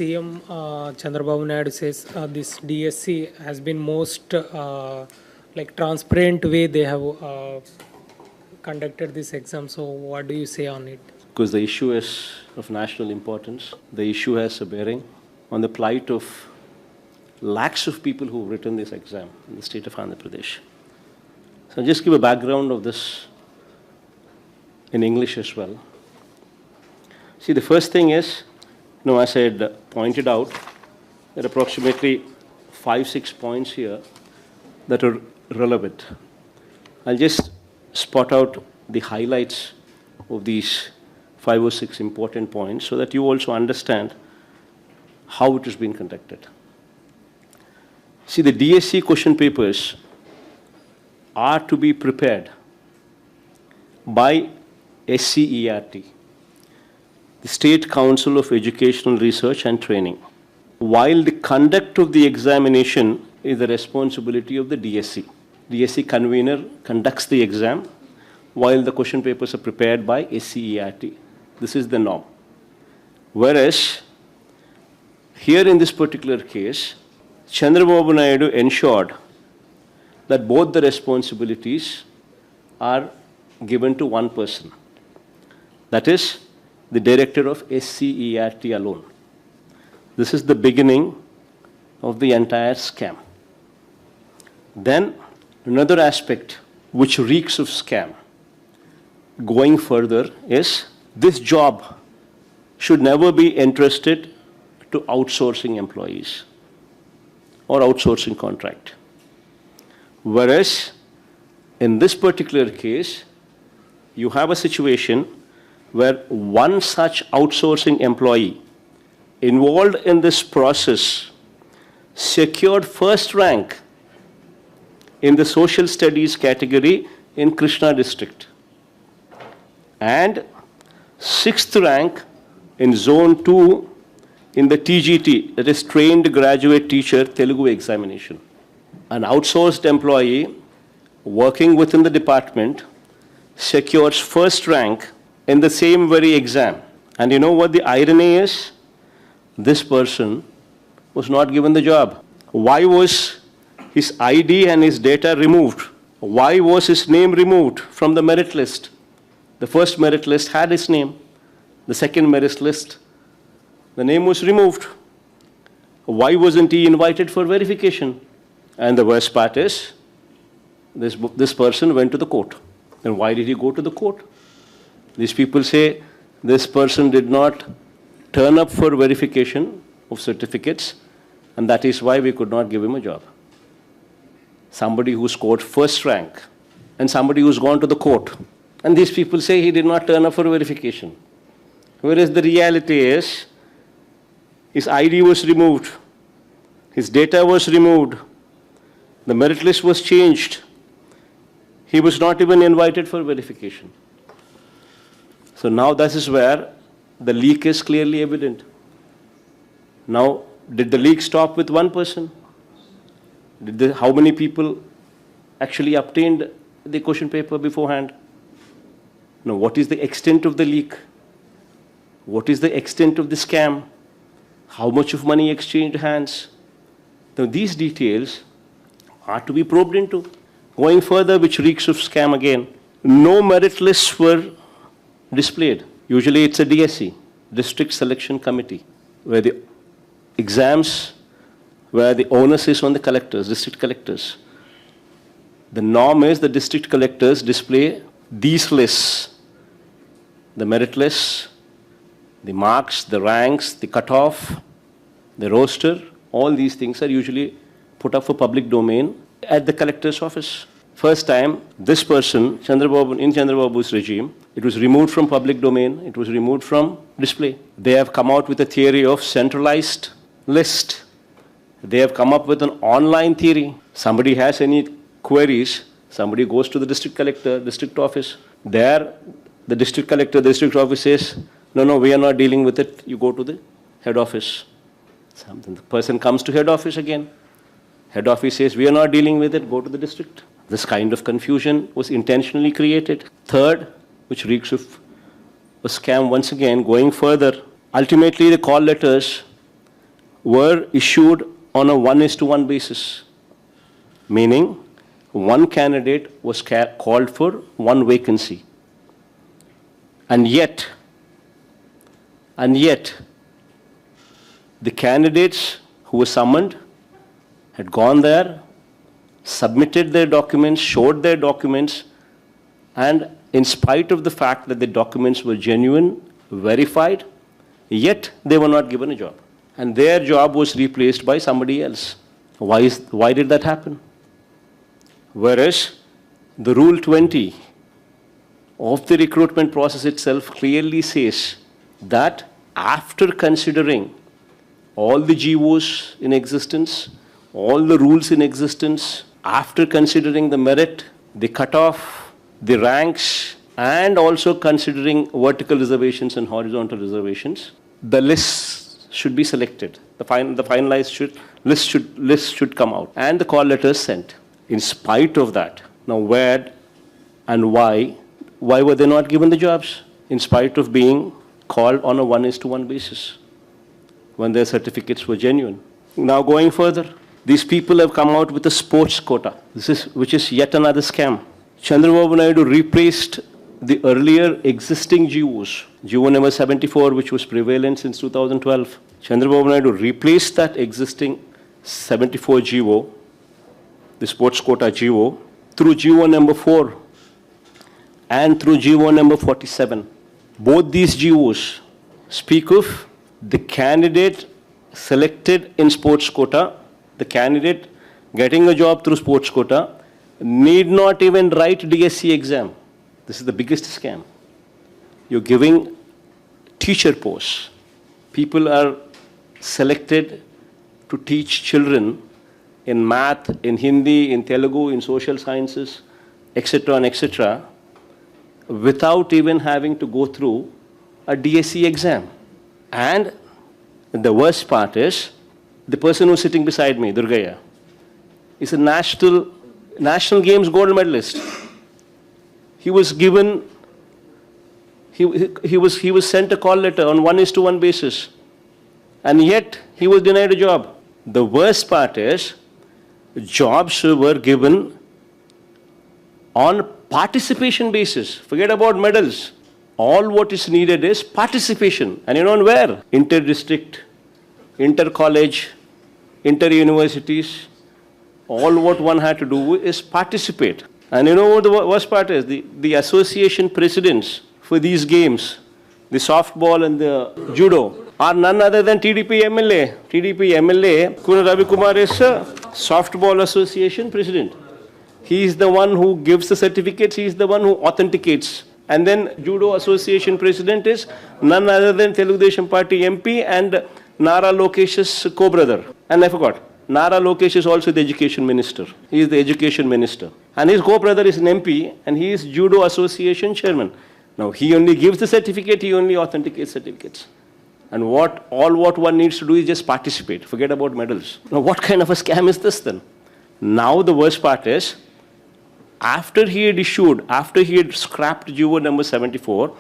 CM Chandrababu Naidu says this DSC has been most like transparent way they have conducted this exam. So what do you say on it? Because the issue is of national importance. The issue has a bearing on the plight of lakhs of people who have written this exam in the state of Andhra Pradesh. So I'll just give a background of this in English as well. See, the first thing is, as I had pointed out, there are approximately 5-6 points here that are relevant. I'll just spot out the highlights of these 5 or 6 important points so that you also understand how it has been conducted. See, the DSC question papers are to be prepared by SCERT, the State Council of Educational Research and Training, while the conduct of the examination is the responsibility of the DSC. DSC convener conducts the exam while the question papers are prepared by SCERT. This is the norm. Whereas, here in this particular case, Chandrababu Naidu ensured that both the responsibilities are given to one person. That is, the director of SCERT alone. This is the beginning of the entire scam. Then, another aspect which reeks of scam, going further, is this job should never be entrusted to outsourcing employees or outsourcing contract. Whereas, in this particular case, you have a situation where one such outsourcing employee involved in this process secured first rank in the social studies category in Krishna district and 6th rank in zone 2 in the TGT, that is trained graduate teacher Telugu examination. An outsourced employee working within the department secures first rank in the same very exam. And you know what the irony is? This person was not given the job. Why was his ID and his data removed? Why was his name removed from the merit list? The first merit list had his name. The second merit list, the name was removed. Why wasn't he invited for verification? And the worst part is, this person went to the court. And why did he go to the court? These people say this person did not turn up for verification of certificates, and that is why we could not give him a job. Somebody who scored first rank and somebody who's gone to the court. And these people say he did not turn up for verification. Whereas the reality is, his ID was removed, his data was removed, the merit list was changed. He was not even invited for verification. So now this is where the leak is clearly evident. Now, did the leak stop with one person? How many people actually obtained the question paper beforehand? Now, what is the extent of the leak? What is the extent of the scam? How much of money exchanged hands? Now, these details are to be probed into. Going further, which reeks of scam again, no merit lists were displayed. Usually it's a DSC, District Selection Committee, where the exams, where the onus is on the collectors, district collectors. The norm is the district collectors display these lists, the merit lists, the marks, the ranks, the cutoff, the roster, all these things are usually put up for public domain at the collector's office. First time, this person, in Chandrababu's regime, it was removed from public domain, it was removed from display. They have come out with a theory of centralized list. They have come up with an online theory. Somebody has any queries, somebody goes to the district collector, district office. There, the district collector, the district office says, no, we are not dealing with it. You go to the head office. The person comes to head office again. Head office says, we are not dealing with it. Go to the district. This kind of confusion was intentionally created. Third, which reeks of a scam once again, going further. Ultimately, the call letters were issued on a 1:1 basis, meaning one candidate was called for one vacancy. And yet, the candidates who were summoned had gone there, submitted their documents, showed their documents, and in spite of the fact that the documents were genuine, verified, yet they were not given a job. And their job was replaced by somebody else. Why did that happen? Whereas the Rule 20 of the recruitment process itself clearly says that after considering all the GOs in existence, all the rules in existence, after considering the merit, the cutoff, the ranks, and also considering vertical reservations and horizontal reservations, the lists should be selected. The finalized list should come out, and the call letters sent. In spite of that, now where and why were they not given the jobs? In spite of being called on a 1:1 basis, when their certificates were genuine. Now going further, these people have come out with a sports quota, which is yet another scam. Chandrababu Naidu replaced the earlier existing GOs, GO number 74, which was prevalent since 2012. Chandrababu Naidu replaced that existing 74 GO, the sports quota GO, through GO number 4 and through GO number 47. Both these GOs speak of the candidate selected in sports quota, the candidate getting a job through sports quota, need not even write DSC exam. This is the biggest scam. You're giving teacher posts. People are selected to teach children in math, in Hindi, in Telugu, in social sciences, etc. and etc., without even having to go through a DSC exam. And the worst part is, the person who's sitting beside me, Durgaya, is a national games gold medalist. He was given, he was sent a call letter on 1:1 basis, and yet he was denied a job. The worst part is, jobs were given on participation basis. Forget about medals. All what is needed is participation. And you know where? Inter-district, inter-college, inter-universities. All what one had to do is participate. And you know what the worst part is? The association presidents for these games, the softball and the judo, are none other than TDP MLA. TDP MLA, Kuna Ravi Kumar is a softball association president. He is the one who gives the certificates, he is the one who authenticates. And then judo association president is none other than Telugudesam Party MP and Nara Lokesh's co-brother. And I forgot, Nara Lokesh is also the education minister. He is the education minister. And his co-brother is an MP and he is judo association chairman. Now he only gives the certificate, he only authenticates certificates. And all what one needs to do is just participate. Forget about medals. Now what kind of a scam is this then? Now the worst part is, after he had scrapped GO number 74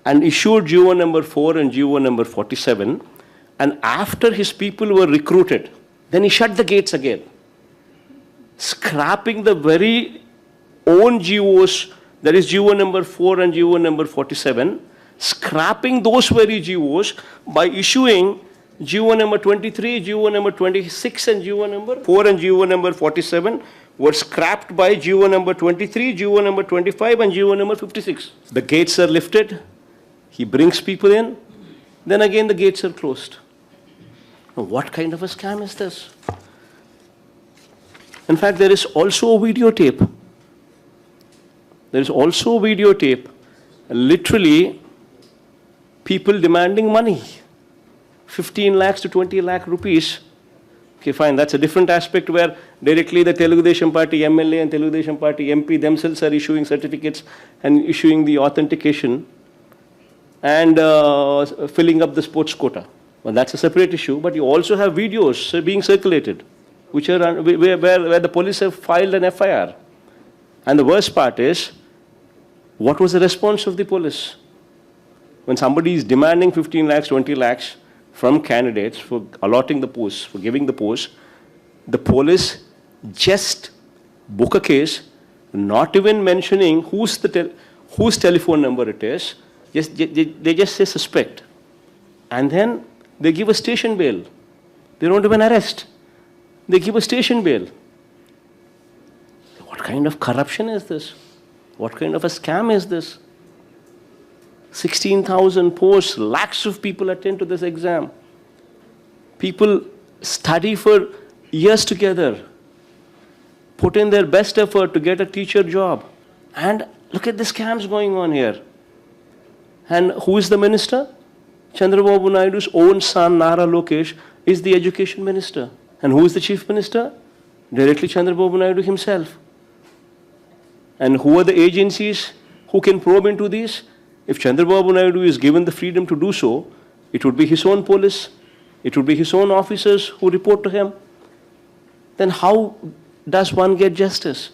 and issued GO number 4 and GO number 47, and after his people were recruited, then he shut the gates again, scrapping the very own GOs, that is GO number 4 and GO number 47, scrapping those very GOs by issuing GO number 23, GO number 26, and GO number 4 and GO number 47 were scrapped by GO number 23, GO number 25, and GO number 56. The gates are lifted, he brings people in, then again the gates are closed. Now, what kind of a scam is this? In fact, there is also a videotape. There is also a videotape, literally people demanding money, 15 lakhs to 20 lakh rupees. Okay, fine, that's a different aspect where directly the Telugudesam Party MLA and Telugudesam Party MP themselves are issuing certificates and issuing the authentication and filling up the sports quota. Well, that's a separate issue, but you also have videos being circulated, which are where the police have filed an FIR. And the worst part is, what was the response of the police? When somebody is demanding 15 lakhs, 20 lakhs, from candidates for allotting the posts, for giving the posts, the police just book a case, not even mentioning whose telephone number it is. They just say suspect. And then they give a station bail. They don't even arrest. They give a station bail. What kind of corruption is this? What kind of a scam is this? 16,000 posts, lakhs of people attend to this exam. People study for years together, put in their best effort to get a teacher job. And look at the scams going on here. And who is the minister? Chandrababu Naidu's own son, Nara Lokesh, is the education minister. And who is the chief minister? Directly Chandrababu Naidu himself. And who are the agencies who can probe into these? If Chandrababu Naidu is given the freedom to do so, it would be his own police, it would be his own officers who report to him. Then how does one get justice?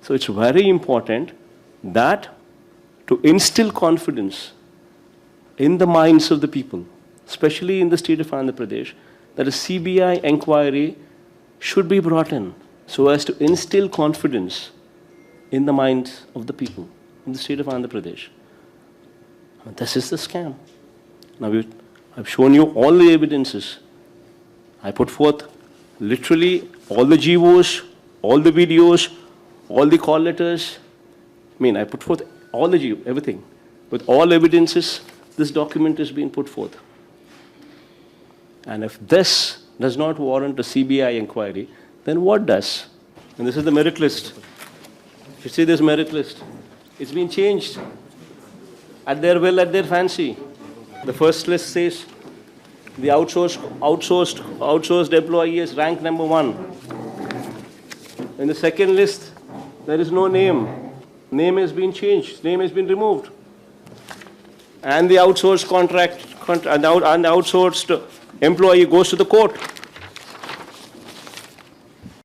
So it's very important that to instill confidence in the minds of the people, especially in the state of Andhra Pradesh, that a CBI inquiry should be brought in so as to instill confidence in the minds of the people in the state of Andhra Pradesh. This is the scam. Now, I've shown you all the evidences. I put forth literally all the GOs, all the videos, all the call letters. I put forth all the GO, everything. With all evidences, this document is being put forth. And if this does not warrant a CBI inquiry, then what does? And this is the merit list. You see this merit list? It's been changed at their will, at their fancy. The first list says the outsourced employee is rank number 1. In the second list, there is no name. Name has been changed. Name has been removed. And the outsourced the outsourced employee goes to the court.